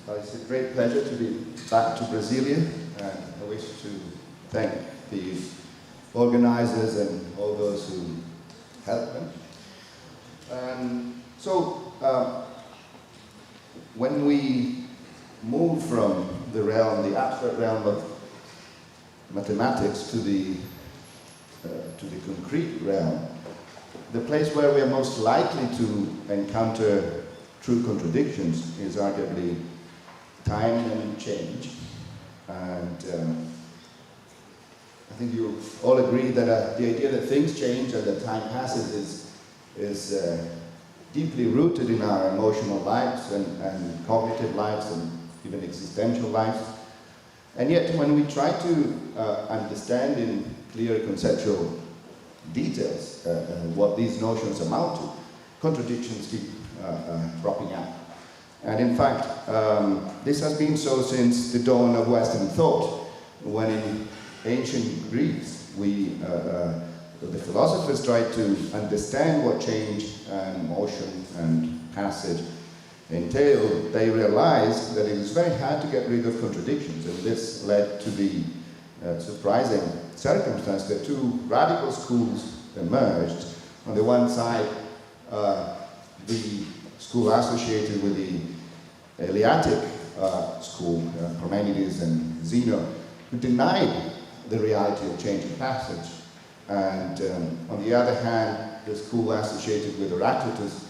It's a great pleasure to be back to Brasilia, and I wish to thank the organizers and all those who helped them. When we move from the abstract realm of mathematics to the concrete realm, the place where we are most likely to encounter true contradictions is arguably time and change. And I think you all agree that the idea that things change and that time passes is deeply rooted in our emotional lives and cognitive lives and even existential lives. And yet when we try to understand in clear conceptual details what these notions amount to, contradictions keep cropping up. And in fact, this has been so since the dawn of Western thought, when in ancient Greece, the philosophers tried to understand what change and motion and passage entailed. They realized that it was very hard to get rid of contradictions, and this led to the surprising circumstance that two radical schools emerged. On the one side, the school associated with the Eleatic school, Parmenides and Zeno, who denied the reality of change and passage. And on the other hand, the school associated with Heraclitus,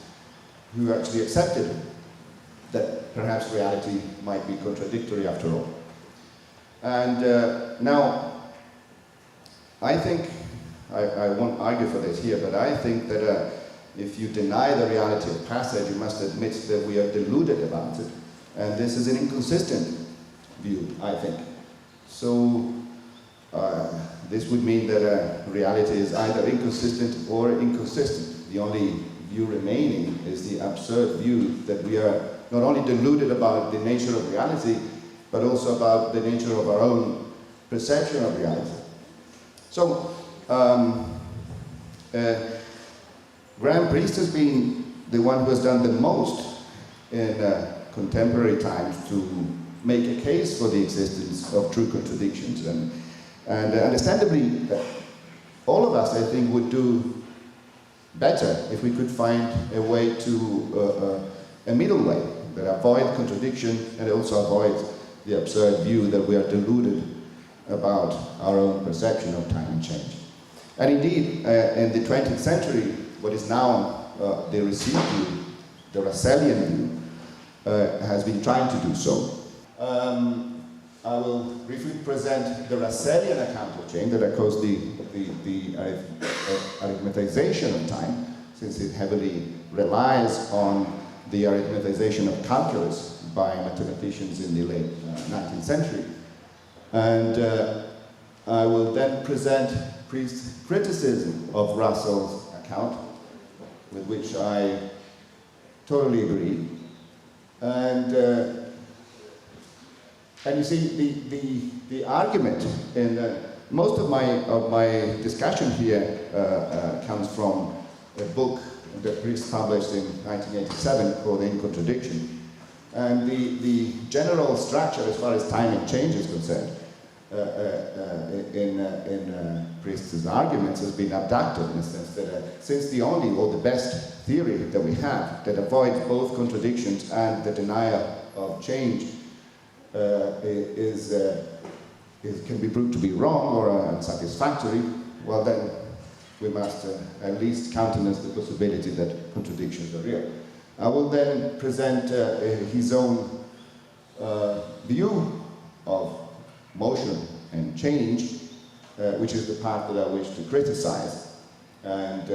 who actually accepted that perhaps reality might be contradictory after all. And now, I think, I won't argue for this here, but I think that if you deny the reality of passage, you must admit that we are deluded about it. And this is an inconsistent view, I think. So, this would mean that reality is either inconsistent or inconsistent. The only view remaining is the absurd view that we are not only deluded about the nature of reality, but also about the nature of our own perception of reality. So, Graham Priest has been the one who has done the most in contemporary times to make a case for the existence of true contradictions. And understandably, all of us, I think, would do better if we could find a way to, a middle way that avoids contradiction and also avoids the absurd view that we are deluded about our own perception of time and change. And indeed, in the 20th century, what is now the received view, the Russellian view, has been trying to do so. I will briefly present the Russellian account of change that I call the arithetization of time, since it heavily relies on the arithetization of calculus by mathematicians in the late 19th century. And I will then present Priest's criticism of Russell's account, with which I totally agree. And you see, the argument in most of my discussion here comes from a book that Priest published in 1987 called In Contradiction. And the general structure as far as time and change is concerned in Priest's arguments has been abducted, in the sense that since the only or the best theory that we have that avoids both contradictions and the denial of change can be proved to be wrong or unsatisfactory, well then we must at least countenance the possibility that contradictions are real. I will then present his own view of motion and change, which is the part that I wish to criticize. And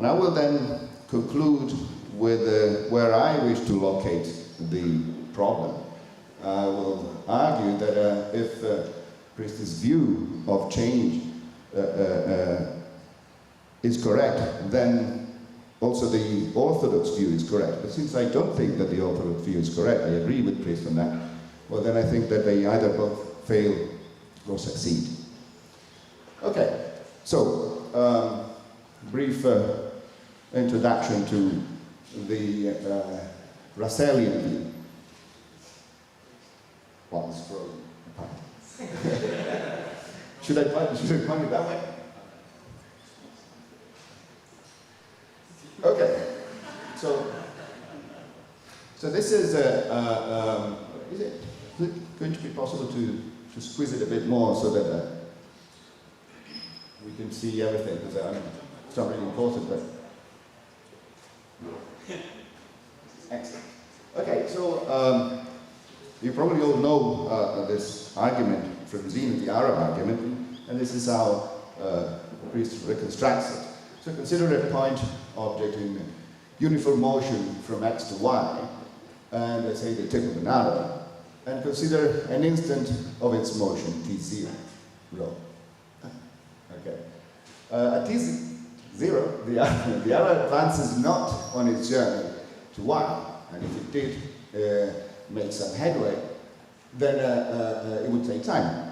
I will then conclude with where I wish to locate the problem. I will argue that if Priest's view of change is correct, then also the orthodox view is correct. But since I don't think that the orthodox view is correct, I agree with Priest on that, well then I think that they either both fail or succeed. Okay, so brief introduction to the Russellian view. one is frozen apart. Should I point it that way? Okay. So this is it going to be possible to squeeze it a bit more so that we can see everything? Because it's not really important, but excellent. Okay, so you probably all know this argument from Zeno, the Arrow argument, and this is how Priest reconstructs it. So consider a point object in uniform motion from x to y, and let's say the tip of an arrow, and consider an instant of its motion, t0, rho. Okay. At t0, the arrow advances not on its journey to y, and if it did make some headway, then it would take time.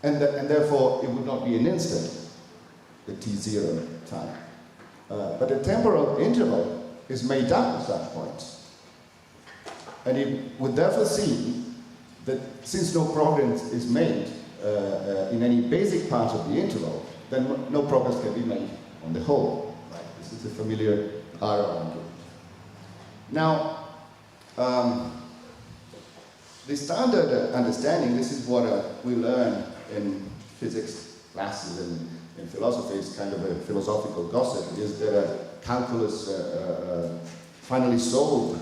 And therefore, it would not be an instant, the t0 time. But a temporal interval is made up of such points. And it would therefore seem that since no progress is made in any basic part of the interval, then no progress can be made on the whole. Right? This is a familiar arrow argument. Now, the standard understanding, this is what we learn in physics classes and in philosophy, it's kind of a philosophical gossip, is that calculus finally solved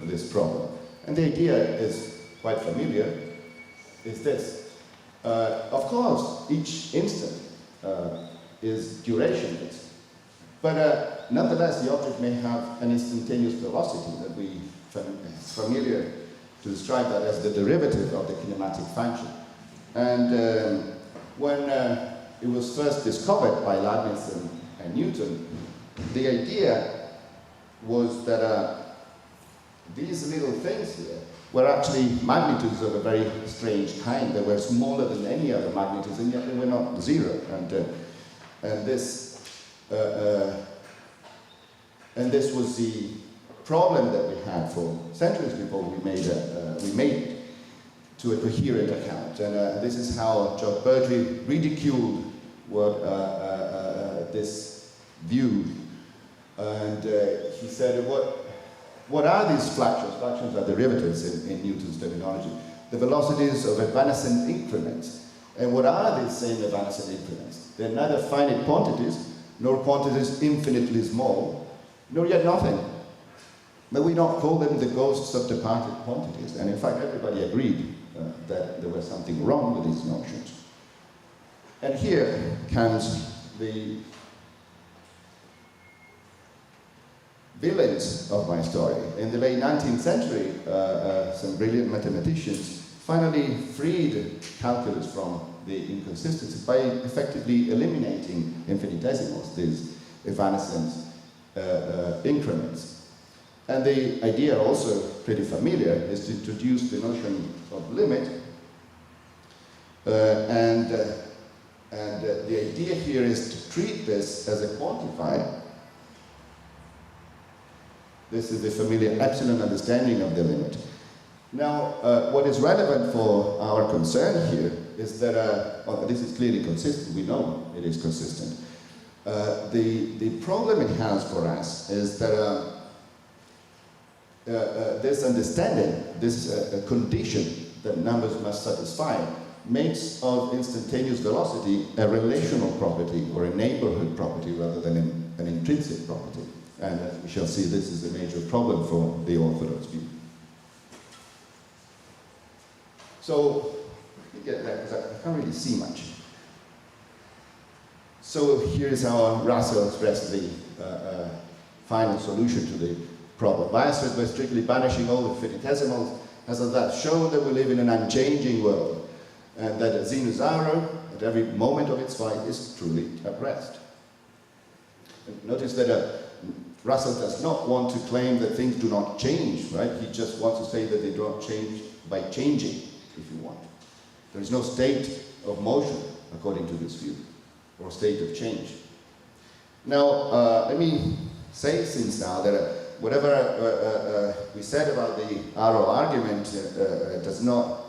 this problem. And the idea is quite familiar, is this. Of course, each instant is durationless, but nonetheless, the object may have an instantaneous velocity that it's familiar to describe that as the derivative of the kinematic function. And when it was first discovered by Leibniz and Newton, the idea was that these little things here were actually magnitudes of a very strange kind. They were smaller than any other magnitudes, and yet they were not zero. And this was the problem that we had for centuries before we made it to a coherent account. And this is how John Berkeley ridiculed what this view. And he said, what are these fractions? Fractions are derivatives in Newton's terminology. The velocities of evanescent increments. And what are these same evanescent increments? They're neither finite quantities, nor quantities infinitely small, nor yet nothing. But we don't call them the ghosts of departed quantities. And in fact, everybody agreed that there was something wrong with these notions. And here comes the villains of my story. In the late 19th century, some brilliant mathematicians finally freed calculus from the inconsistencies by effectively eliminating infinitesimals, these evanescent increments. And the idea, also pretty familiar, is to introduce the notion of limit. And the idea here is to treat this as a quantifier. This is the familiar epsilon understanding of the limit. Now, what is relevant for our concern here is that, this is clearly consistent, we know it is consistent. The problem it has for us is that this understanding, this condition that numbers must satisfy, makes of instantaneous velocity a relational property or a neighborhood property rather than an intrinsic property. And as we shall see, this is a major problem for the orthodox view. So, let me get that because I can't really see much. So here's how Russel expressed the final solution to the problem. By strictly banishing all the infinitesimals, has that shown that we live in an unchanging world, and that a Zeno's arrow, at every moment of its flight, is truly at rest. And notice that Russell does not want to claim that things do not change, right? He just wants to say that they do not change by changing, if you want. There is no state of motion, according to this view, or state of change. Now, let me say since now that whatever we said about the arrow argument does not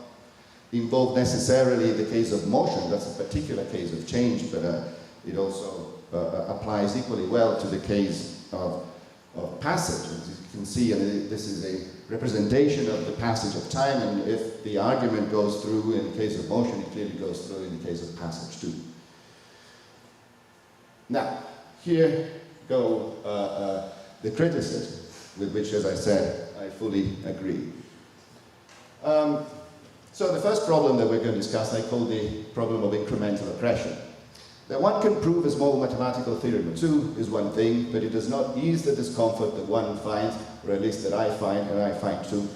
involve necessarily the case of motion. That's a particular case of change, but it also applies equally well to the case of passage. As you can see, this is a representation of the passage of time, and if the argument goes through in the case of motion, it clearly goes through in the case of passage too. Now, here go the criticism, with which, as I said, I fully agree. So the first problem that we're going to discuss, I call the problem of incremental oppression. That one can prove a small mathematical theorem or two is one thing, but it does not ease the discomfort that one finds, or at least that I find, and I find too,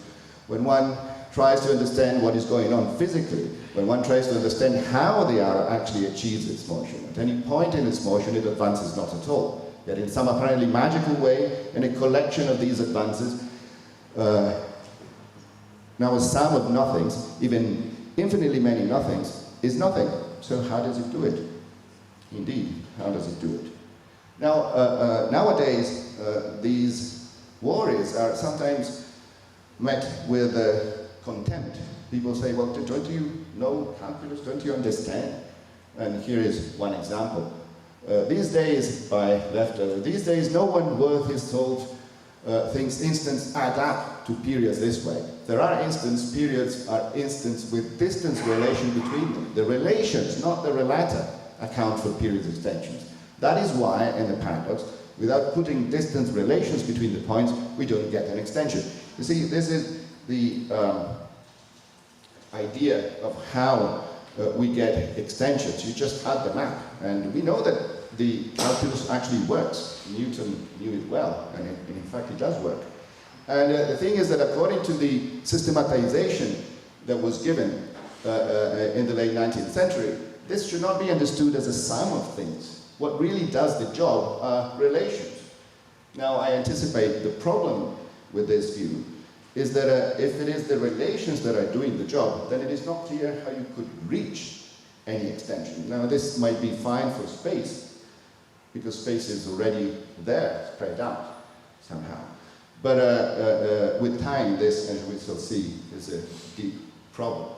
when one tries to understand what is going on physically, when one tries to understand how the arrow actually achieves its motion. At any point in its motion, it advances not at all. Yet in some apparently magical way, in a collection of these advances, now a sum of nothings, even infinitely many nothings, is nothing. So how does it do it? Indeed, how does it do it? Now, nowadays, these worries are sometimes met with contempt. People say, well, don't you know calculus? Don't you understand? And here is one example. These days, by Leftover, these days no one worth his salt thinks instants add up to periods this way. There are instants, periods are instants with distance relation between them. The relations, not the relata, account for periods extensions. That is why, in the paradox, without putting distance relations between the points, we don't get an extension. You see, this is the idea of how we get extensions. You just add them up, and we know that the calculus actually works. Newton knew it well, and in fact it does work. And the thing is that according to the systematization that was given in the late 19th century, this should not be understood as a sum of things. What really does the job are relations. Now, I anticipate the problem with this view is that if it is the relations that are doing the job, then it is not clear how you could reach any extension. Now, this might be fine for space, because space is already there, spread out somehow. But with time, this, as we shall see, is a deep problem.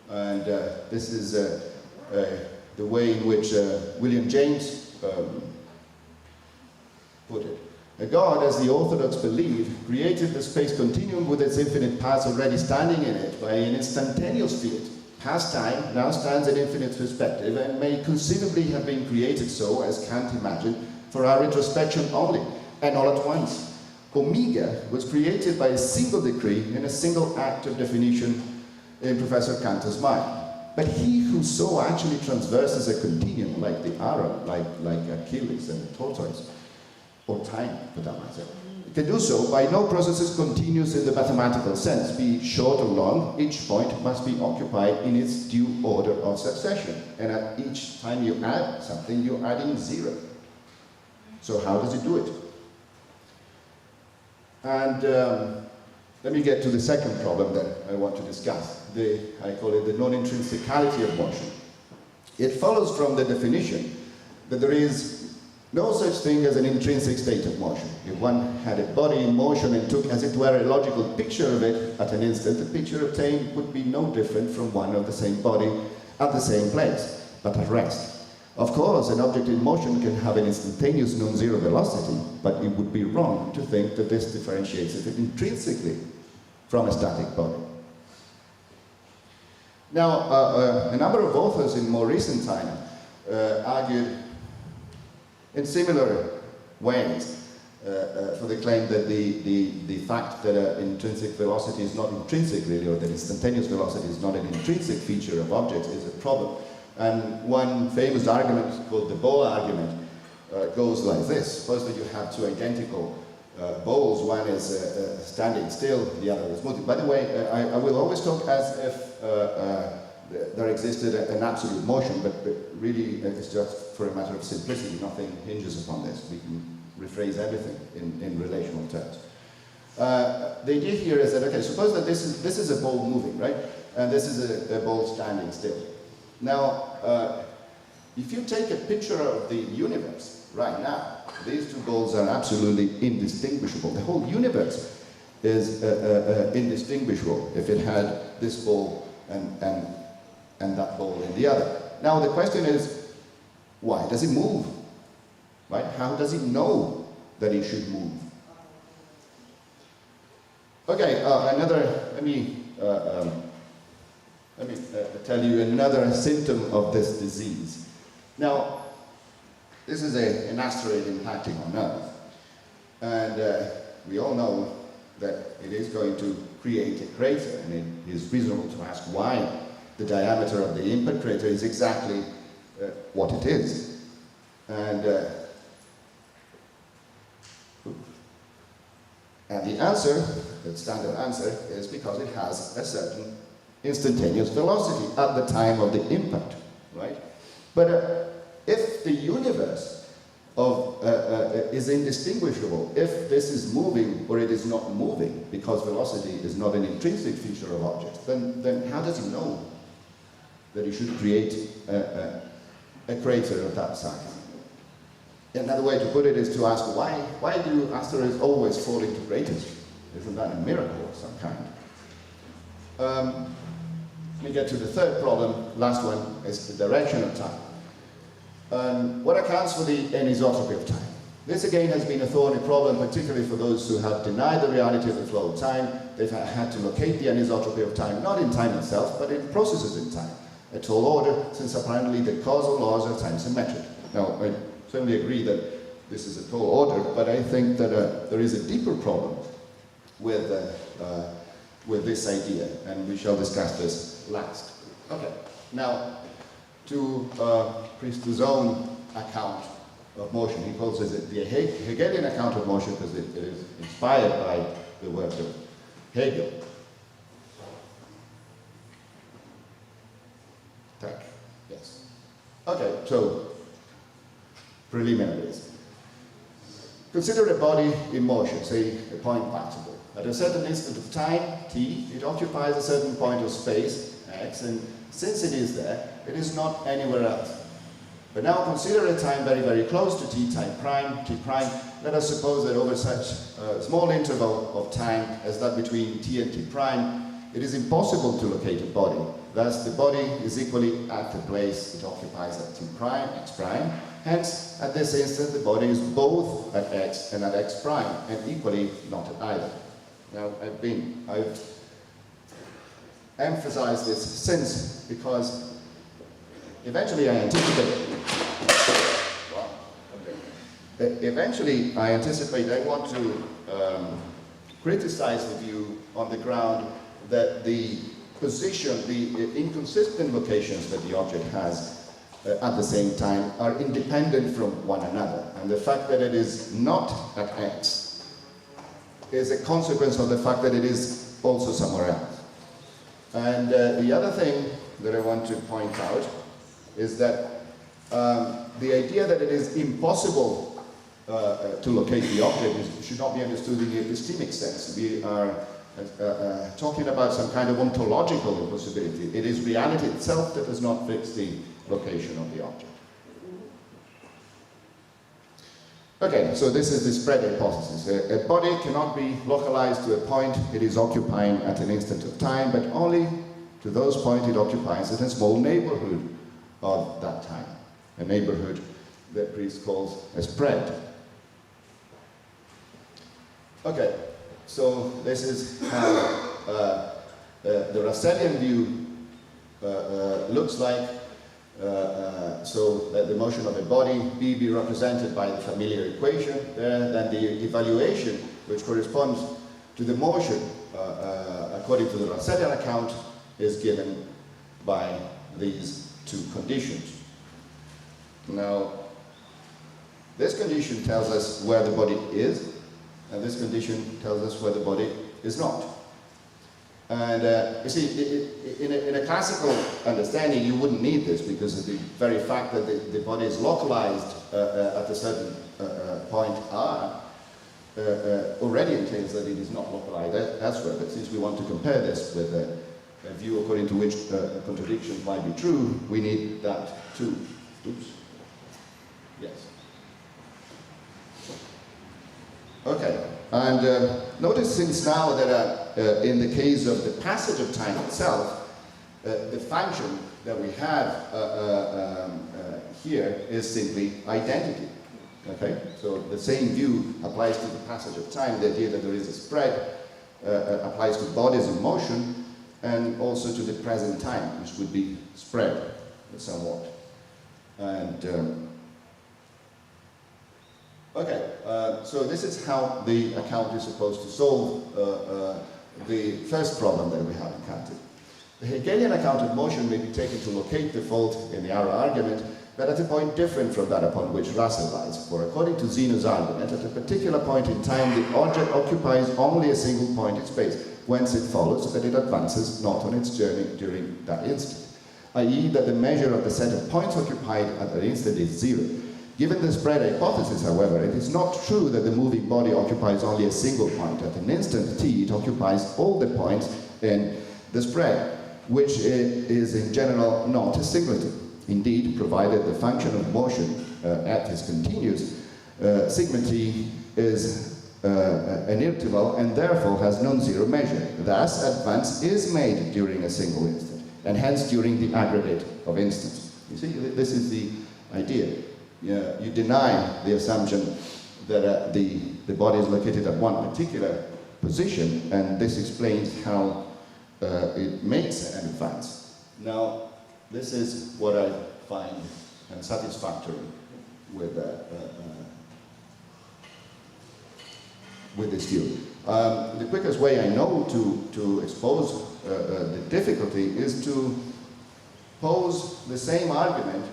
And this is the way in which William James put it. A God, as the Orthodox believe, created the space continuum with its infinite parts already standing in it by an instantaneous field. Past time now stands in infinite perspective and may conceivably have been created so, as Kant imagined, for our introspection only, and all at once. Omega was created by a single decree in a single act of definition in Professor Cantor's mind. But he who so actually transverses a continuum, like the arrow, like Achilles and the tortoise, or time, for that matter, can do so by no processes continuous in the mathematical sense. Be it short or long, each point must be occupied in its due order of succession. And at each time you add something, you're adding zero. So how does it do it? And let me get to the second problem that I want to discuss. I call it the non-intrinsicality of motion. It follows from the definition that there is no such thing as an intrinsic state of motion. If one had a body in motion and took, as it were, a logical picture of it at an instant, the picture obtained would be no different from one of the same body at the same place, but at rest. Of course, an object in motion can have an instantaneous non-zero velocity, but it would be wrong to think that this differentiates it intrinsically from a static body. Now, a number of authors in more recent time argued in similar ways for the claim that the fact that intrinsic velocity is not intrinsic really, or that instantaneous velocity is not an intrinsic feature of objects is a problem. And one famous argument called the bowl argument goes like this. Suppose that you have two identical bowls, one is standing still, the other is moving. By the way, I will always talk as if there existed an absolute motion, but really it's just for a matter of simplicity. Nothing hinges upon this. We can rephrase everything in relational terms. The idea here is that, okay, suppose that this is a ball moving, right? And this is a ball standing still. Now, if you take a picture of the universe right now, These two balls are absolutely indistinguishable. The whole universe is indistinguishable if it had this ball and that ball in the other. Now the question is, why does it move? Right? How does it know that it should move? Okay, let me tell you another symptom of this disease. Now, this is an asteroid impacting on Earth, and we all know that it is going to create a crater, and it is reasonable to ask why the diameter of the impact crater is exactly what it is. And the answer, the standard answer, is because it has a certain instantaneous velocity at the time of the impact, right? But if the universe is indistinguishable, if this is moving or it is not moving, because velocity is not an intrinsic feature of objects, then how does it know that it should create a crater of that size? Another way to put it is to ask, why do asteroids always fall into craters? Isn't that a miracle of some kind? Let me get to the third problem. Last one is the direction of time. What accounts for the anisotropy of time? This again has been a thorny problem, particularly for those who have denied the reality of the flow of time. They've had to locate the anisotropy of time, not in time itself, but in processes in time, a tall order, since apparently the causal laws are time symmetric. Now, I certainly agree that this is a tall order, but I think that there is a deeper problem with this idea, and we shall discuss this last. Okay, now to Priest's own account of motion. He calls it the Hegelian account of motion because it is inspired by the work of Hegel. Tech, yes. Okay, so preliminaries. Consider a body in motion, say a point particle. At a certain instant of time, t, it occupies a certain point of space, x, and since it is there, it is not anywhere else. But now consider a time very, very close to t prime. Let us suppose that over such a small interval of time as that between t and t prime, it is impossible to locate a body. Thus, the body is equally at the place it occupies at t prime, x prime. Hence, at this instant, the body is both at x and at x prime, and equally not at either. Now, I've emphasized this since, because eventually I anticipate, I want to criticize the view on the ground that the position, the inconsistent locations that the object has at the same time are independent from one another. And the fact that it is not at x is a consequence of the fact that it is also somewhere else. And the other thing that I want to point out is that the idea that it is impossible to locate the object should not be understood in the epistemic sense. We are talking about some kind of ontological impossibility. It is reality itself that does not fix the location of the object. Okay, so this is the spread hypothesis. A body cannot be localized to a point it is occupying at an instant of time, but only to those points it occupies in a small neighborhood of that time. A neighborhood that Priest calls a spread. Okay, so this is how the Russellian view looks like. So that the motion of a body be represented by the familiar equation there, then the evaluation which corresponds to the motion according to the Russellian account is given by these two conditions. Now, this condition tells us where the body is, and this condition tells us where the body is not. And you see, in a classical understanding, you wouldn't need this because of the very fact that the body is localized at a certain point R already entails that it is not localized elsewhere. But since we want to compare this with a view according to which contradictions might be true, we need that too. Oops. Yes. Okay, and notice since now that in the case of the passage of time itself, the function that we have here is simply identity. Okay, so the same view applies to the passage of time. The idea that there is a spread applies to bodies in motion, and also to the present time, which would be spread somewhat. And okay, so this is how the account is supposed to solve the first problem that we have encountered. The Hegelian account of motion may be taken to locate the fault in the arrow argument, but at a point different from that upon which Russel lies. For according to Zeno's argument, at a particular point in time, the object occupies only a single point in space, whence it follows that it advances not on its journey during that instant, i.e. that the measure of the set of points occupied at that instant is zero. Given the spread hypothesis, however, it is not true that the moving body occupies only a single point. At an instant t, it occupies all the points in the spread, which is in general not a singleton. Indeed, provided the function of motion at is continuous, sigma t is an interval and therefore has non-zero measure. Thus, advance is made during a single instant, and hence during the aggregate of instants. You see, this is the idea. You deny the assumption that the body is located at one particular position, and this explains how it makes an advance. Now, this is what I find unsatisfactory with this view. The quickest way I know to expose the difficulty is to pose the same argument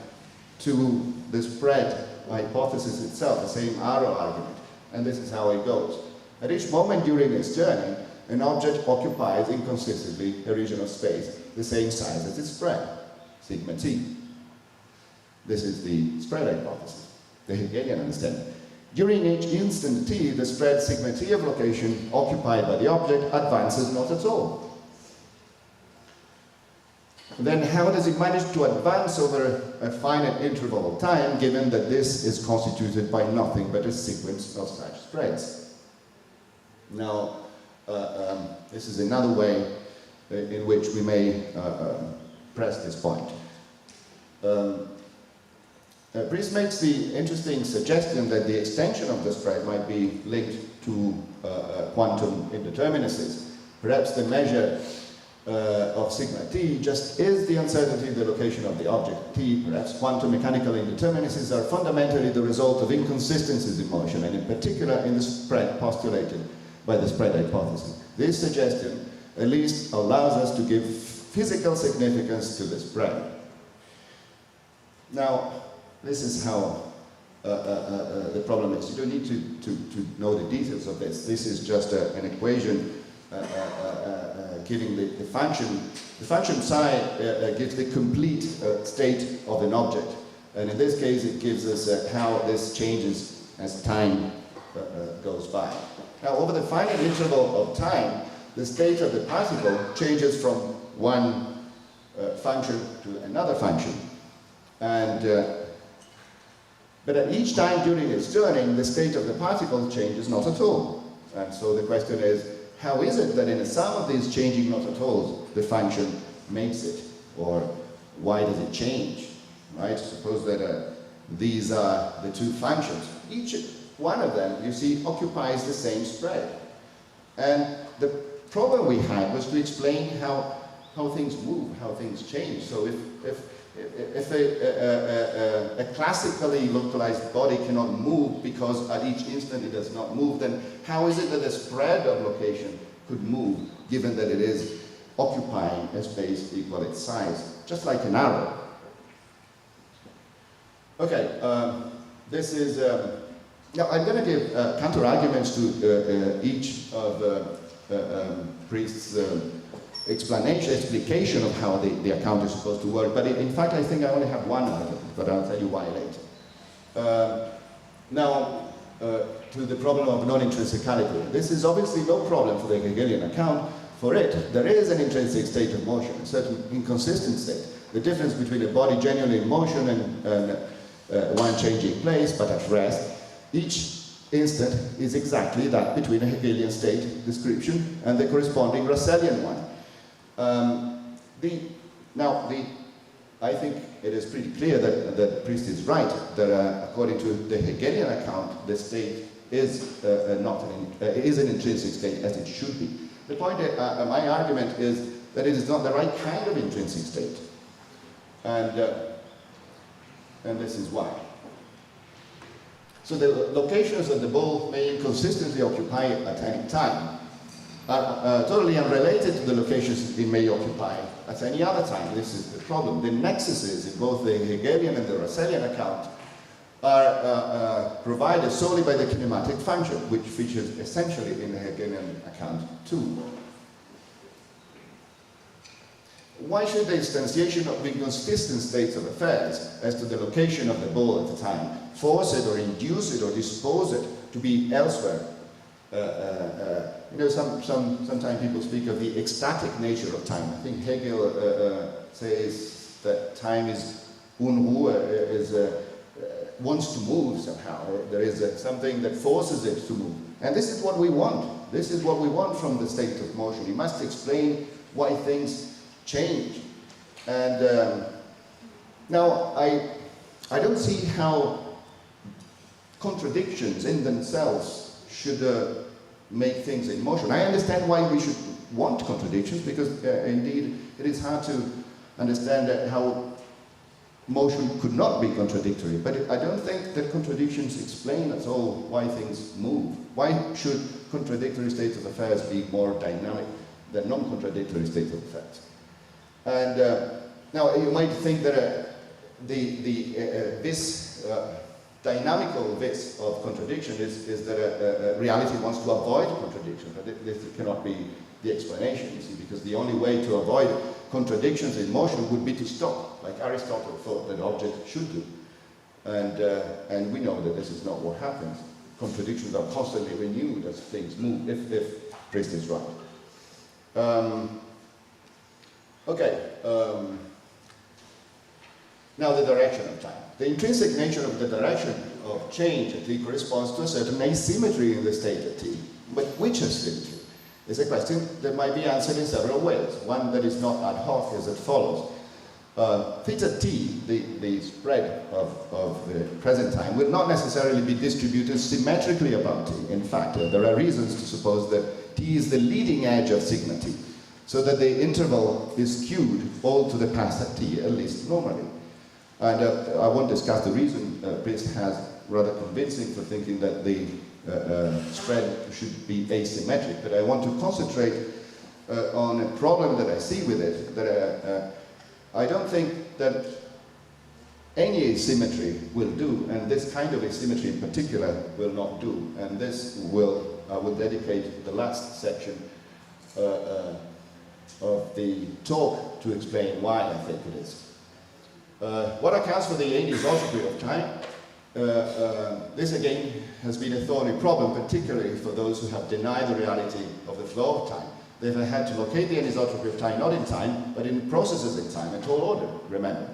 to the spread hypothesis itself, the same arrow argument. And this is how it goes. At each moment during its journey, an object occupies inconsistently a region of space the same size as its spread, sigma t. This is the spread hypothesis, the Hegelian understanding. During each instant t, the spread sigma t of location occupied by the object advances not at all. Then how does it manage to advance over a finite interval of time, given that this is constituted by nothing but a sequence of such spreads? Now, this is another way in which we may press this point. Priest makes the interesting suggestion that the extension of the spread might be linked to quantum indeterminacies. Perhaps the measure of sigma t just is the uncertainty of the location of the object t. Perhaps quantum mechanical indeterminacies are fundamentally the result of inconsistencies in motion, and in particular in the spread postulated by the spread hypothesis. This suggestion at least allows us to give physical significance to the spread. Now, this is how the problem is. You don't need to know the details of this. This is just an equation giving the function. The function psi gives the complete state of an object. And in this case, it gives us how this changes as time goes by. Now, over the finite interval of time, the state of the particle changes from one function to another function. And but at each time during its journey, the state of the particle changes not at all. And so the question is, how is it that in a sum of these changing not at all, the function makes it? Or why does it change? Right? Suppose that these are the two functions. Each one of them, you see, occupies the same spread. And the problem we had was to explain how things move, how things change. So if a classically localized body cannot move because at each instant it does not move, then how is it that a spread of location could move, given that it is occupying a space equal its size, just like an arrow? Okay, this is... now I'm going to give counter-arguments to each of Priest's explication of how the account is supposed to work, but in fact I think I only have one argument, but I'll tell you why later. Now, to the problem of non-intrinsicality. This is obviously no problem for the Hegelian account. For it, there is an intrinsic state of motion, a certain inconsistent state. The difference between a body genuinely in motion and one changing place but at rest, each instant is exactly that between a Hegelian state description and the corresponding Russellian one. I think it is pretty clear that Priest is right, that according to the Hegelian account, the state is an intrinsic state as it should be. The point, my argument is that it is not the right kind of intrinsic state. And this is why. So the locations that the ball may inconsistently occupy at any time are totally unrelated to the locations it may occupy at any other time. This is the problem. The nexuses in both the Hegelian and the Russellian account are provided solely by the kinematic function, which features essentially in the Hegelian account too. Why should the instantiation of inconsistent states of affairs as to the location of the ball at the time force it or induce it or dispose it to be elsewhere? Sometimes people speak of the ecstatic nature of time. I think Hegel says that time is unruhe, wants to move somehow. There is something that forces it to move. And this is what we want. This is what we want from the state of motion. We must explain why things change. And now I don't see how contradictions in themselves should make things in motion. I understand why we should want contradictions, because indeed it is hard to understand how motion could not be contradictory. But I don't think that contradictions explain at all why things move. Why should contradictory states of affairs be more dynamic than non-contradictory states of affairs? And now you might think that this dynamical vis of contradiction is that reality wants to avoid contradiction, but this cannot be the explanation, you see, because the only way to avoid contradictions in motion would be to stop, like Aristotle thought that objects should do. And we know that this is not what happens. Contradictions are constantly renewed as things move, if Priest is right. Now the direction of time. The intrinsic nature of the direction of change at t corresponds to a certain asymmetry in the state at t. But which asymmetry is a question that might be answered in several ways. One that is not ad hoc is as follows. Theta t, the spread of the present time, will not necessarily be distributed symmetrically about t. In fact, there are reasons to suppose that t is the leading edge of sigma t, so that the interval is skewed all to the past at t, at least normally. And I won't discuss the reason Priest has rather convincing for thinking that the spread should be asymmetric, but I want to concentrate on a problem that I see with it, that I don't think that any asymmetry will do, and this kind of asymmetry in particular will not do. And this I will dedicate the last section of the talk to explain why I think it is. What accounts for the anisotropy of time? This again has been a thorny problem, particularly for those who have denied the reality of the flow of time. They've had to locate the anisotropy of time not in time, but in processes in time, a tall order, remember.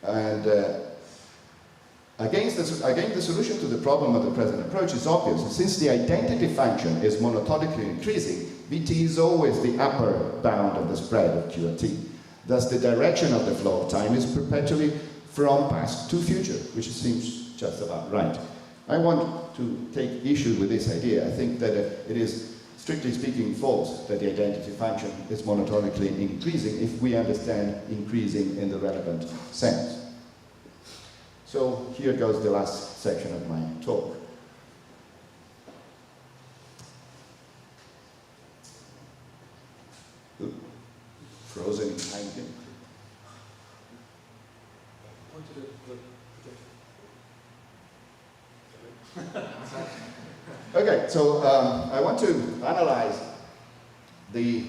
And again, the solution to the problem of the present approach is obvious. Since the identity function is monotonically increasing, Vt is always the upper bound of the spread of Q at t. Thus, the direction of the flow of time is perpetually from past to future, which seems just about right. I want to take issue with this idea. I think that it is, strictly speaking, false that the identity function is monotonically increasing if we understand increasing in the relevant sense. So here goes the last section of my talk. Frozen in time again. Okay, so I want to analyze the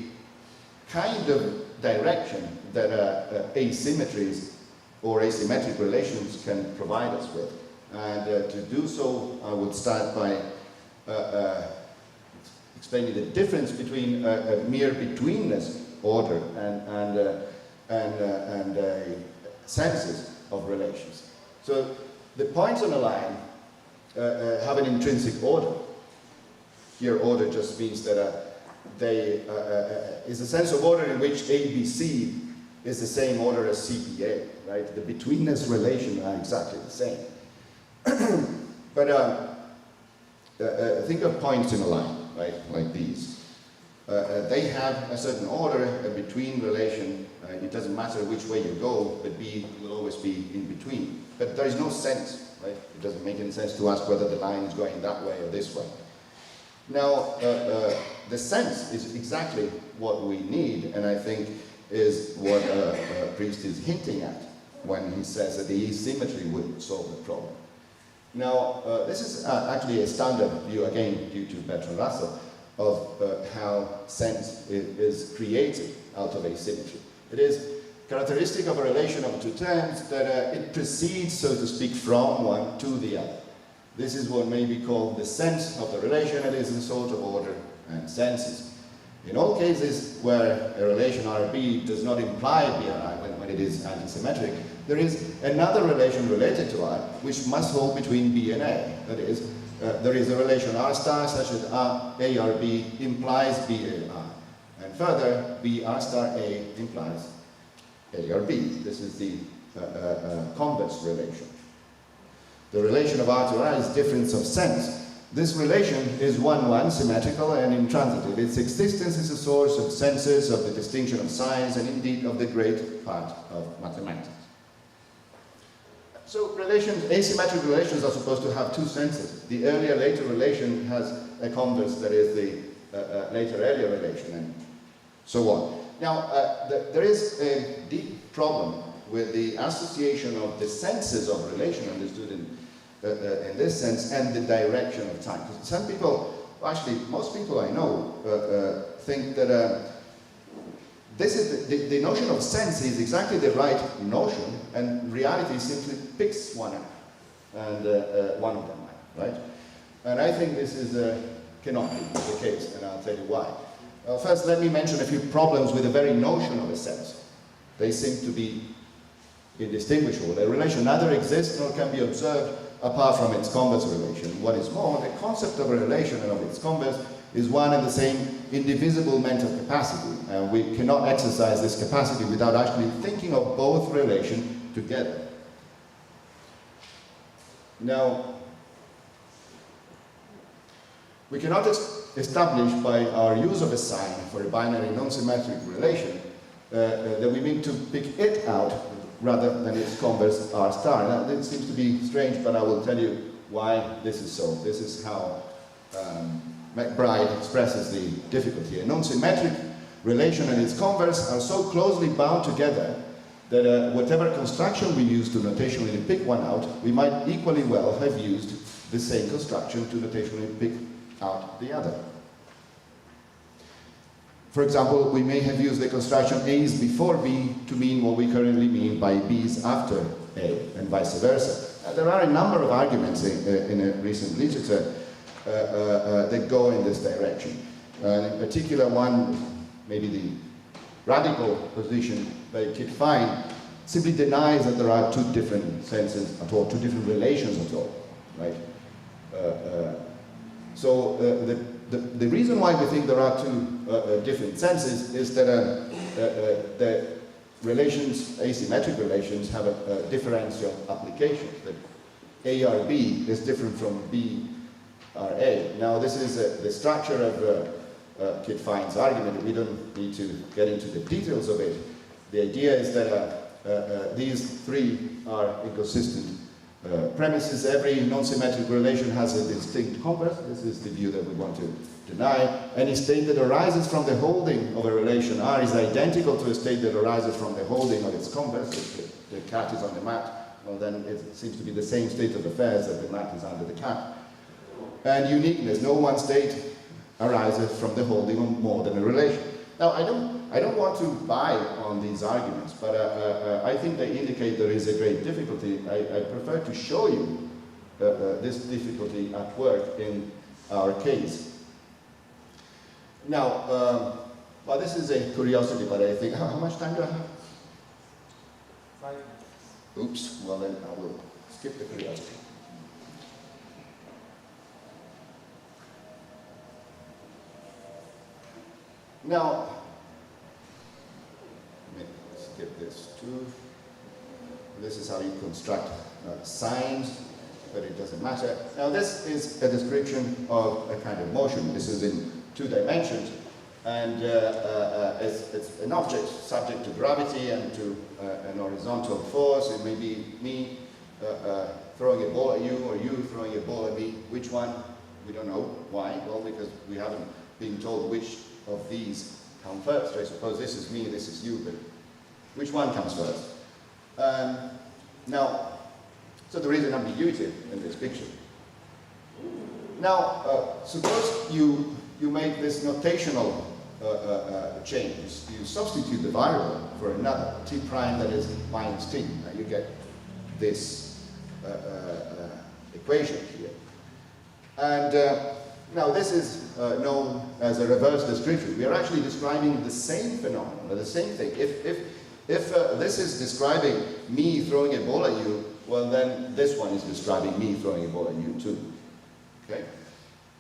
kind of direction that asymmetries or asymmetric relations can provide us with. And to do so, I would start by explaining the difference between a mere betweenness order and senses of relations. So the points on a line have an intrinsic order. Here order just means that is a sense of order in which ABC is the same order as CPA, right? The betweenness relation are exactly the same. But think of points in a line, right? Like these. They have a certain order, a between relation. It doesn't matter which way you go, but B will always be in between. But there is no sense, right? It doesn't make any sense to ask whether the line is going that way or this way. Now, the sense is exactly what we need, and I think is what Priest is hinting at when he says that the asymmetry would solve the problem. Now, this is actually a standard view, again, due to Bertrand Russell, of how sense is created out of asymmetry. It is characteristic of a relation of two terms that it proceeds, so to speak, from one to the other. This is what may be called the sense of the relation. It is a sort of order and senses. In all cases where a relation RB does not imply BRI, when it is antisymmetric, there is another relation related to I, which must hold between B and A. That is, there is a relation R star such that ARB implies BAR. And further, BR star A implies ARB. This is the converse relation. The relation of R to I is difference of sense. This relation is one-one, symmetrical and intransitive. Its existence is a source of senses, of the distinction of science, and indeed of the great part of mathematics. So relations, asymmetric relations are supposed to have two senses. The earlier-later relation has a converse that is the later-earlier relation, and so on. Now, there is a deep problem with the association of the senses of relation understood in this sense and the direction of time. Some people, actually most people I know, think that this is the notion of sense is exactly the right notion, and reality simply picks one up, and one of them, right? And I think this is cannot be the case, and I'll tell you why. First, let me mention a few problems with the very notion of a sense. They seem to be indistinguishable. A relation neither exists nor can be observed apart from its converse relation. What is more, the concept of a relation and of its converse is one and the same indivisible mental capacity, and we cannot exercise this capacity without actually thinking of both relations together. Now, we cannot establish by our use of a sign for a binary non-symmetric relation that we mean to pick it out rather than its converse R star. Now, this seems to be strange, but I will tell you why this is so. This is how McBride expresses the difficulty. A non-symmetric relation and its converse are so closely bound together that whatever construction we use to notationally pick one out, we might equally well have used the same construction to notationally pick out the other. For example, we may have used the construction A is before B to mean what we currently mean by B is after A, and vice versa. There are a number of arguments in recent literature that go in this direction. In particular, one, maybe the radical position by Kit Fine, simply denies that there are two different senses at all, two different relations at all, right? So the reason why we think there are two different senses is that the relations, asymmetric relations, have a differential application. That ARB is different from BRA. Now, this is the structure of Kit Fine's argument. We don't need to get into the details of it. The idea is that these three are inconsistent premises. Every non-symmetric relation has a distinct converse. This is the view that we want to deny. Any state that arises from the holding of a relation R is identical to a state that arises from the holding of its converse. If the cat is on the mat, well, then it seems to be the same state of affairs that the mat is under the cat. And uniqueness, no one state arises from the holding of more than a relation. Now, I don't want to buy on these arguments, but I think they indicate there is a great difficulty. I prefer to show you this difficulty at work in our case. Now, well, this is a curiosity, but I think, how much time do I have? 5 minutes. Oops, well then I will skip the curiosity. Now, let me skip this too. This is how you construct signs, but it doesn't matter. Now this is a description of a kind of motion. This is in 2 dimensions, and it's an object subject to gravity and to an horizontal force. It may be me throwing a ball at you, or you throwing a ball at me. Which one? We don't know. Why? Well, because we haven't been told which of these come first. I suppose this is me, this is you, but which one comes first? Now, so there is an ambiguity in this picture. Now, suppose you make this notational change. You substitute the variable for another, t prime that is minus t. Now you get this equation here. And now this is known as a reverse description. We are actually describing the same phenomenon, the same thing. If this is describing me throwing a ball at you, well then this one is describing me throwing a ball at you too. Okay?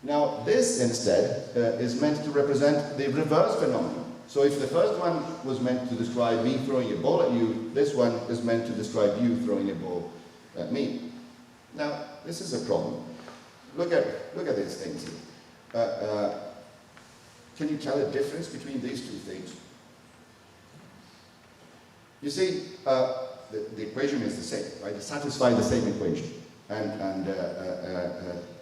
Now this instead is meant to represent the reverse phenomenon. So if the first one was meant to describe me throwing a ball at you, this one is meant to describe you throwing a ball at me. Now this is a problem. Look at these things here. Can you tell a difference between these two things? You see, the equation is the same, right? They satisfy the same equation.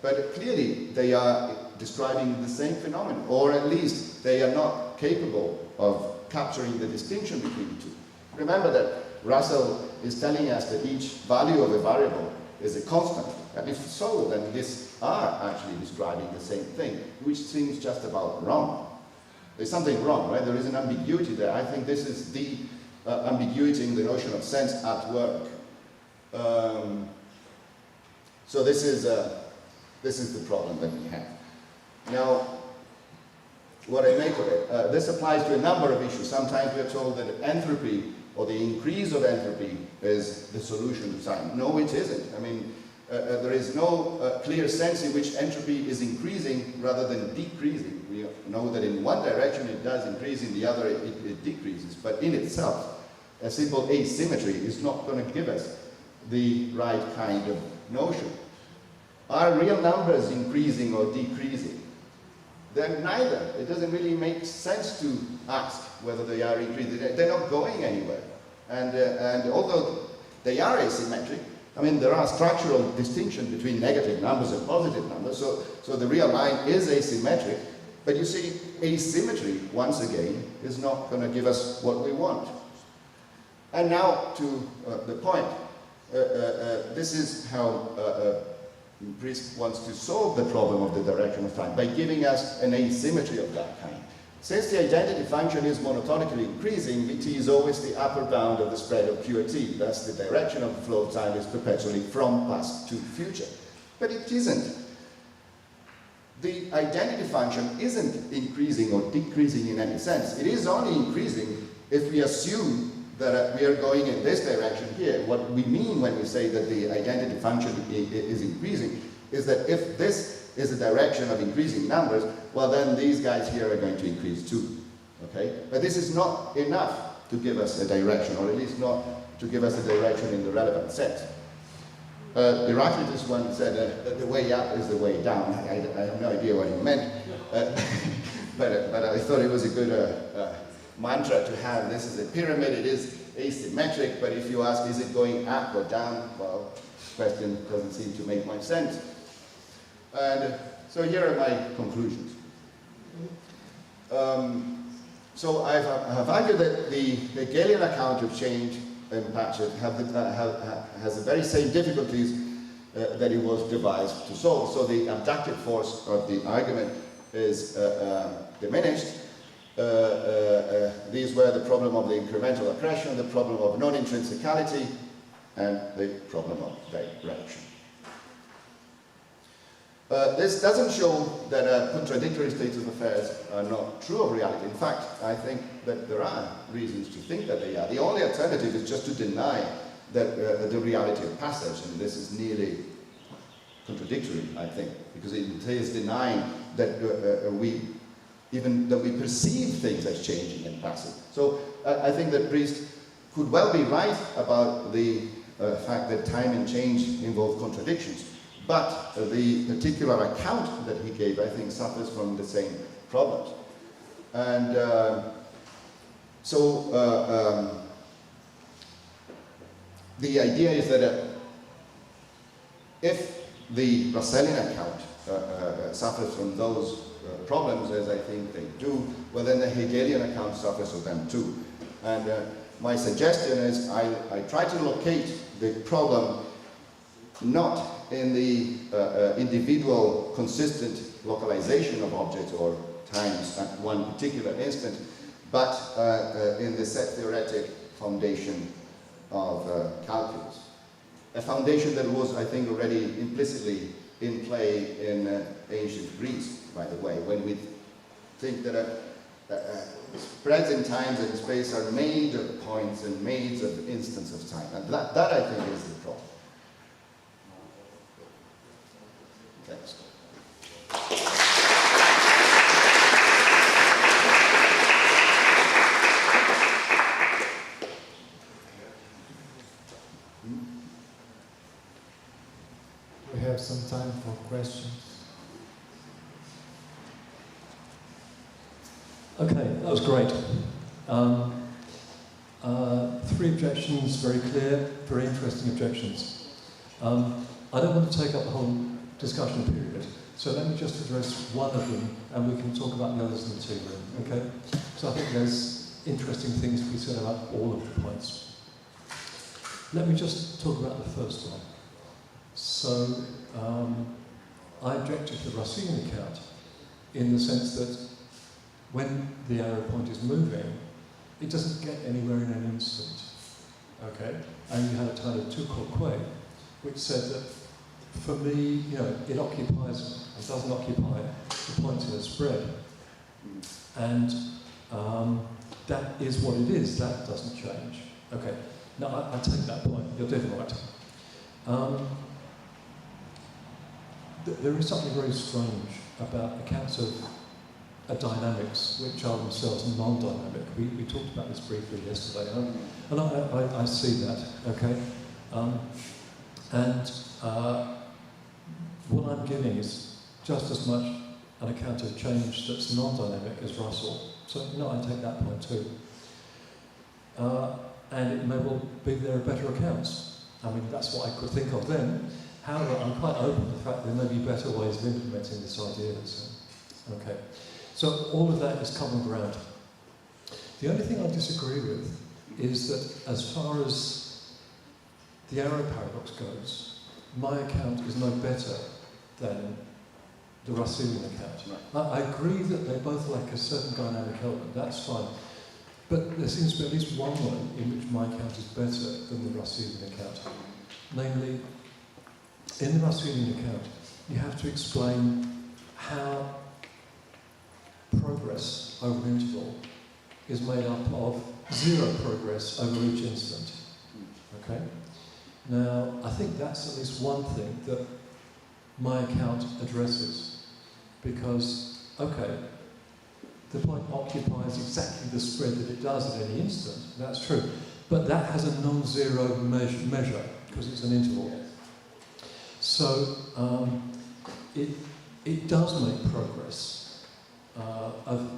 But clearly they are describing the same phenomenon, or at least they are not capable of capturing the distinction between the two. Remember that Russel is telling us that each value of a variable is a constant. And if so, then these are actually describing the same thing, which seems just about wrong. There's something wrong, right? There is an ambiguity there. I think this is the ambiguity in the notion of sense at work. So this is the problem that we have. Now, what I make of it, this applies to a number of issues. Sometimes we are told that entropy, or the increase of entropy, is the solution to time. No, it isn't. I mean, there is no clear sense in which entropy is increasing rather than decreasing. We know that in one direction it does increase, in the other it decreases. But in itself, a simple asymmetry is not going to give us the right kind of notion. Are real numbers increasing or decreasing? They're neither. It doesn't really make sense to ask whether they are increasing. They're not going anywhere. And although they are asymmetric, I mean, there are structural distinctions between negative numbers and positive numbers, so the real line is asymmetric. But you see, asymmetry, once again, is not going to give us what we want. And now to the point. This is how Priest wants to solve the problem of the direction of time, by giving us an asymmetry of that kind. Since the identity function is monotonically increasing, Vt is always the upper bound of the spread of pure t. Thus, the direction of the flow of time is perpetually from past to future. But it isn't. The identity function isn't increasing or decreasing in any sense. It is only increasing if we assume that we are going in this direction here. What we mean when we say that the identity function is increasing is that if this is the direction of increasing numbers, well then these guys here are going to increase too, okay? But this is not enough to give us a direction, or at least not to give us a direction in the relevant sense. Heraclitus once said that the way up is the way down. I have no idea what he meant, but I thought it was a good mantra to have. This is a pyramid, it is asymmetric, but if you ask, is it going up or down? Well, the question doesn't seem to make much sense. And so here are my conclusions. So I have argued that the Hegelian account of change in Patchett has the very same difficulties that it was devised to solve. So the abductive force of the argument is diminished. These were the problem of the incremental accretion, the problem of non-intrinsicality, and the problem of direction. This doesn't show that contradictory states of affairs are not true of reality. In fact, I think that there are reasons to think that they are. The only alternative is just to deny that the reality of passage, and this is nearly contradictory, I think, because it is denying that we perceive things as changing and passive. So I think that Priest could well be right about the fact that time and change involve contradictions, but the particular account that he gave, I think, suffers from the same problems. And the idea is that if the Russellian account suffers from those problems, as I think they do, well then the Hegelian account suffers from them too. And my suggestion is I try to locate the problem not in the individual consistent localization of objects or times at one particular instant, but in the set theoretic foundation of calculus. A foundation that was, I think, already implicitly in play in ancient Greece, by the way, when we think that spreads in times and space are made of points and made of instants of time. And that I think, is the problem. Thanks. We have some time for questions. Okay, that was great. 3 objections, very clear, very interesting objections. I don't want to take up the whole discussion period, so let me just address one of them and we can talk about the others in the tea room, okay? So I think there's interesting things to be said about all of the points. Let me just talk about the first one. So, I objected to the Russelian account in the sense that when the arrow point is moving, it doesn't get anywhere in an instant, okay? And you had a kind of Tuchel-Quay, which said that for me, you know, it occupies and doesn't occupy the points in a spread. And that is what it is, that doesn't change. Okay, now I take that point, you're dead right. There is something very strange about accounts of dynamics which are themselves non-dynamic. We talked about this briefly yesterday, and I see that, okay? What I'm giving is just as much an account of change that's non-dynamic as Russell. So, no, I take that point too. And it may well be there are better accounts. I mean, that's what I could think of then. However, I'm quite open to the fact that there may be better ways of implementing this idea. So, okay. So all of that is common ground. The only thing I disagree with is that as far as the arrow paradox goes, my account is no better than the Russelian account. I agree that they both lack a certain dynamic element, that's fine. But there seems to be at least one way in which my account is better than the Russelian account. Namely, in the Russelian account, you have to explain how progress over an interval is made up of 0 progress over each instant. Okay? Now, I think that's at least one thing that my account addresses. Because, okay, the point occupies exactly the spread that it does at any instant, that's true. But that has a non-zero measure, because it's an interval. So, it does make progress of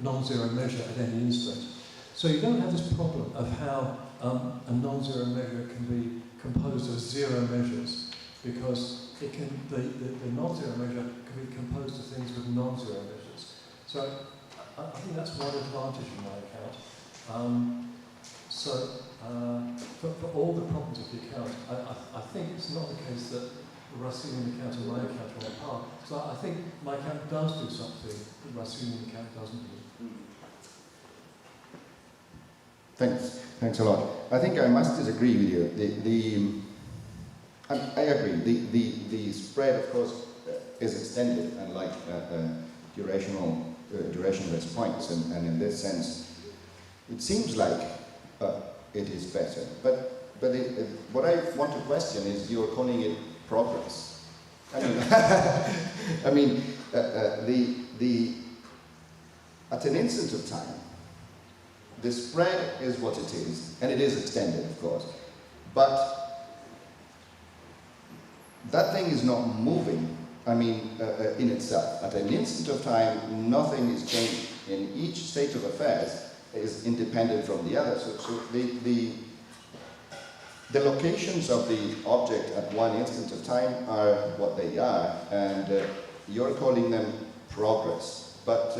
non-zero measure at any instant. So you don't have this problem of how a non-zero measure can be composed of 0 measures, because it can, the non-zero measure can be composed of things with non-zero measures. So I think that's one advantage in my account. For all the problems of the account, I think it's not the case that the Russelian account and my account are on par. So I think my account does do something that the Russelian account doesn't do. Thanks a lot. I think I must disagree with you. I agree. The spread, of course, is extended, unlike durationless points, and in this sense, it seems like it is better. But what I want to question is you're calling it progress. I mean, at an instant of time, the spread is what it is, and it is extended, of course, but that thing is not moving, in itself. At an instant of time, nothing is changing. In each state of affairs is independent from the other. So the locations of the object at one instant of time are what they are, and you're calling them progress. But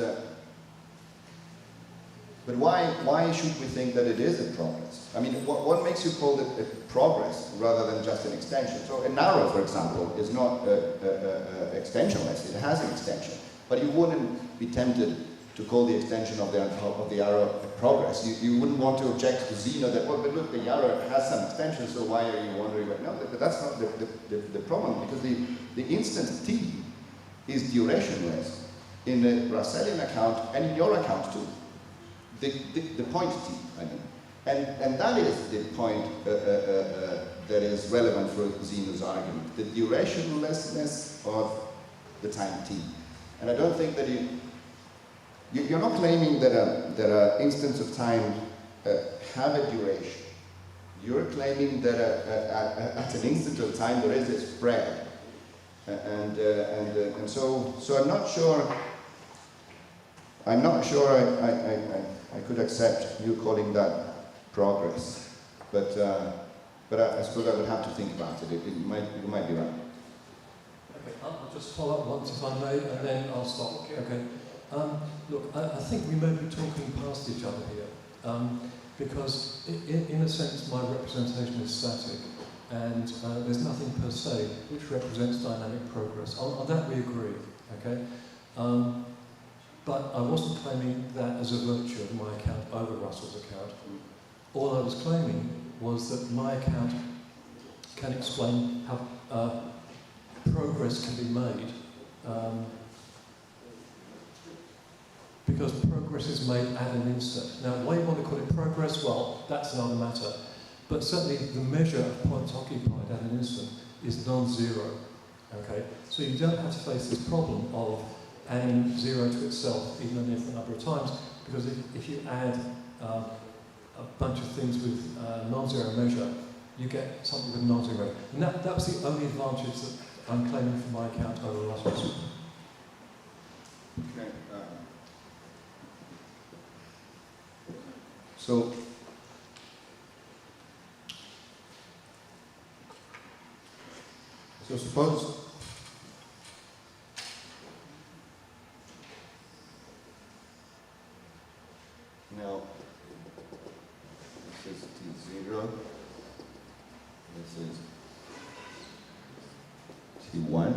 why should we think that it is a progress? I mean, what makes you call it a progress rather than just an extension? So an arrow, for example, is not extensionless. It has an extension, but you wouldn't be tempted to call the extension of the arrow progress. You wouldn't want to object to Zeno that, well, but look, the arrow has some extension, so why are you wondering? No, but that's not the problem, because the instant t is durationless in the Russellian account and in your account too. The point t, I mean. And that is the point that is relevant for Zeno's argument, the durationlessness of the time t. And I don't think that you're not claiming that instants of time have a duration. You're claiming that at an instant of time there is a spread, and so I'm not sure. I could accept you calling that progress, but I suppose I would have to think about it. You might be right. Okay, I'll just follow up once if I may, and then I'll stop. Okay. Look, I think we may be talking past each other here, because in a sense my representation is static, and there's nothing per se which represents dynamic progress. On that we agree, okay? But I wasn't claiming that as a virtue of my account over Russell's account. All I was claiming was that my account can explain how progress can be made, because progress is made at an instant. Now, why you want to call it progress? Well, that's another matter. But certainly the measure of points occupied at an instant is non-zero. Okay? So you don't have to face this problem of adding zero to itself even an infinite number of times, because if you add a bunch of things with non-zero measure, you get something with non-zero. And that was the only advantage that I'm claiming for my account over Russell's. Okay. So suppose now this is T0, this is T1.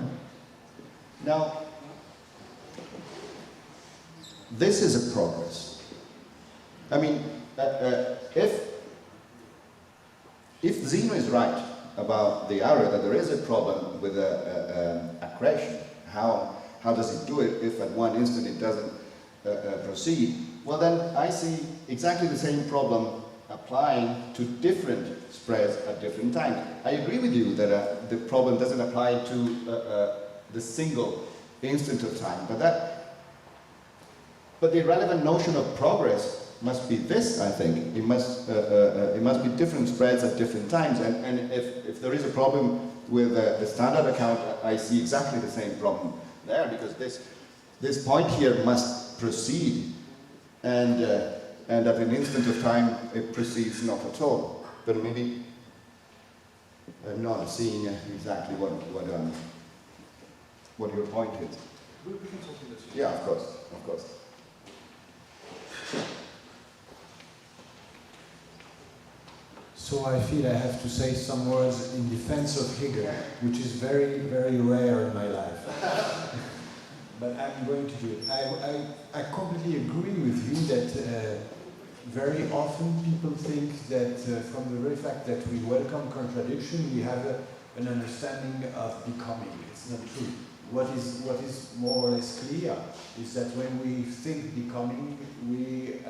Now this is a progress. I mean, if Zeno is right about the arrow, that there is a problem with accretion, how does it do it if at one instant it doesn't proceed? Well, then I see exactly the same problem applying to different spreads at different times. I agree with you that the problem doesn't apply to the single instant of time, but the relevant notion of progress must be this, I think. It must be different spreads at different times. And if there is a problem with the standard account, I see exactly the same problem there, because this point here must proceed, and at an instant of time it proceeds not at all. But maybe I'm not seeing exactly what your point is. We can talk in this. Yeah, of course. So I feel I have to say some words in defense of Hegel, which is very, very rare in my life. But I'm going to do it. I completely agree with you that very often people think that from the very fact that we welcome contradiction, we have an understanding of becoming. It's not true. What is more or less clear is that when we think becoming, we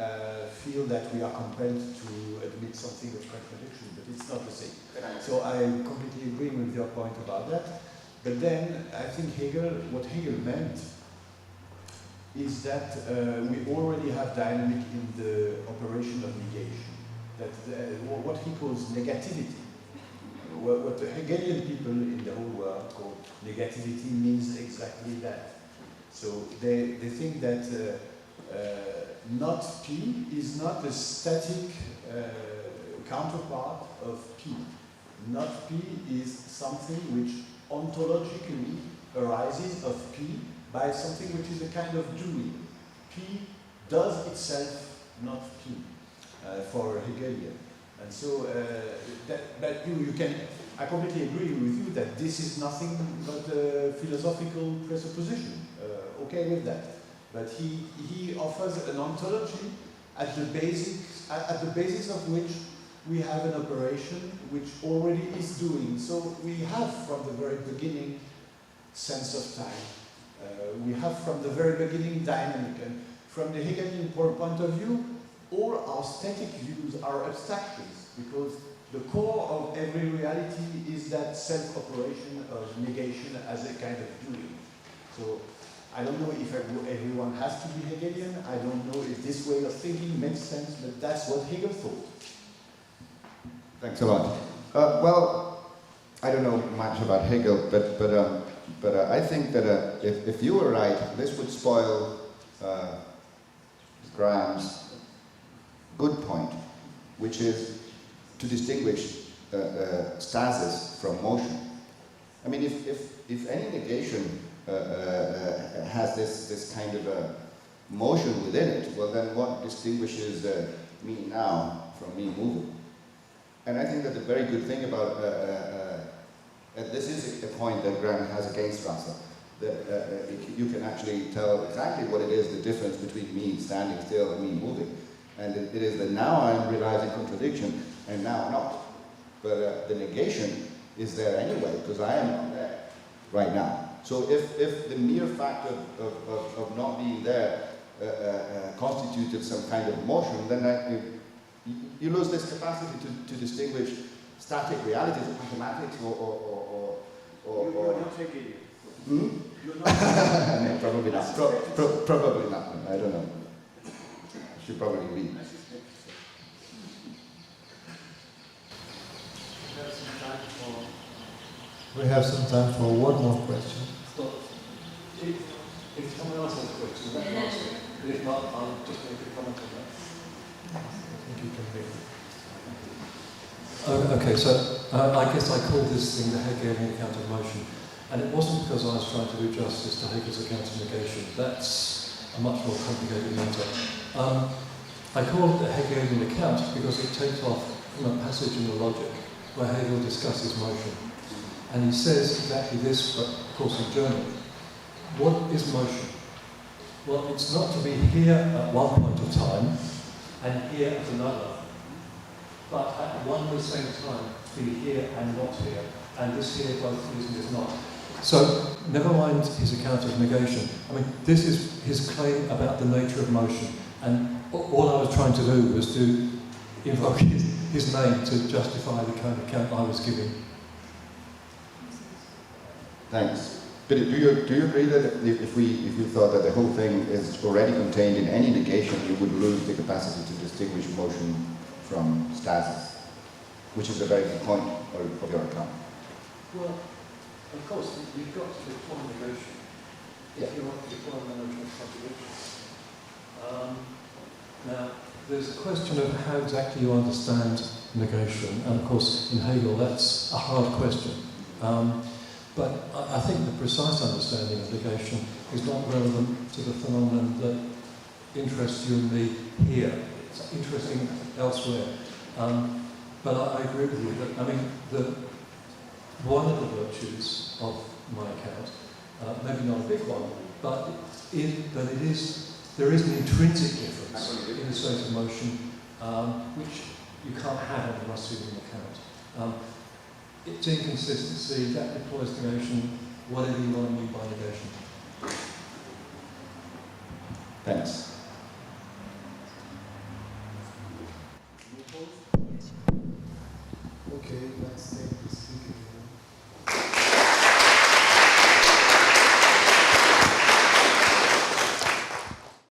feel that we are compelled to admit something of contradiction, but it's not the same. So I completely agree with your point about that. But then I think what Hegel meant is that we already have dynamic in the operation of negation. That what he calls negativity, what the Hegelian people in the whole world call negativity means exactly that. So they think that not P is not a static counterpart of P. Not P is something which ontologically arises of P by something which is a kind of doing. P does itself not P for Hegelian. And so that you can, I completely agree with you that this is nothing but a philosophical presupposition. Okay with that. But he offers an ontology at the basis of which we have an operation which already is doing. So we have from the very beginning sense of time. We have from the very beginning dynamic. And from the Hegelian point of view, all our static views are abstractions, because the core of every reality is that self-operation of negation as a kind of doing. So I don't know if everyone has to be Hegelian. I don't know if this way of thinking makes sense, but that's what Hegel thought. Thanks a lot. Well, I don't know much about Hegel, but I think that if you were right, this would spoil Graham's good point, which is to distinguish stasis from motion. I mean, if any negation has this kind of a motion within it, well then what distinguishes me now from me moving? And I think that the very good thing about, this is a point that Graham has against Russel, that you can actually tell exactly what it is, the difference between me standing still and me moving. And it is that now I'm realizing contradiction, and now not. But the negation is there anyway, because I am not there right now. So if the mere fact of not being there constituted some kind of motion, then you lose this capacity to distinguish static realities, mathematics, or You're not Hegelian. Hmm? You're not. No, probably not. Probably not. I don't know. I should probably be. We have some time for one more question. If someone else has a question, let me ask it. But if not, I'll just make a comment on that. I think you can read it. Okay, so I guess I called this thing the Hegelian account of motion. And it wasn't because I was trying to do justice to Hegel's account of negation. That's a much more complicated matter. I call it the Hegelian account because it takes off from a passage in the Logic where Hegel discusses motion. And he says exactly this, but of course in German. What is motion? Well, it's not to be here at one point of time and here at another, but at one and the same time be here and not here, and this here both is and is not. So, never mind his account of negation. I mean, this is his claim about the nature of motion, and all I was trying to do was to invoke his name to justify the kind of account I was giving. Thanks. But do you agree that if we thought that the whole thing is already contained in any negation, you would lose the capacity to distinguish motion from stasis, which is a very good point of your account? Well, of course, you've got to define negation if you want to define the notion of contradiction. Now, there's a question of how exactly you understand negation, and of course, in Hegel, that's a hard question. But I think the precise understanding of negation is not relevant to the phenomenon that interests you and me here. It's interesting elsewhere. But I agree with you that, I mean, one of the virtues of my account, maybe not a big one, but there is an intrinsic difference in the state of motion, which you can't have on a Russelian account. It's inconsistency, that deploys negation, whatever you want to mean by negation. Thanks.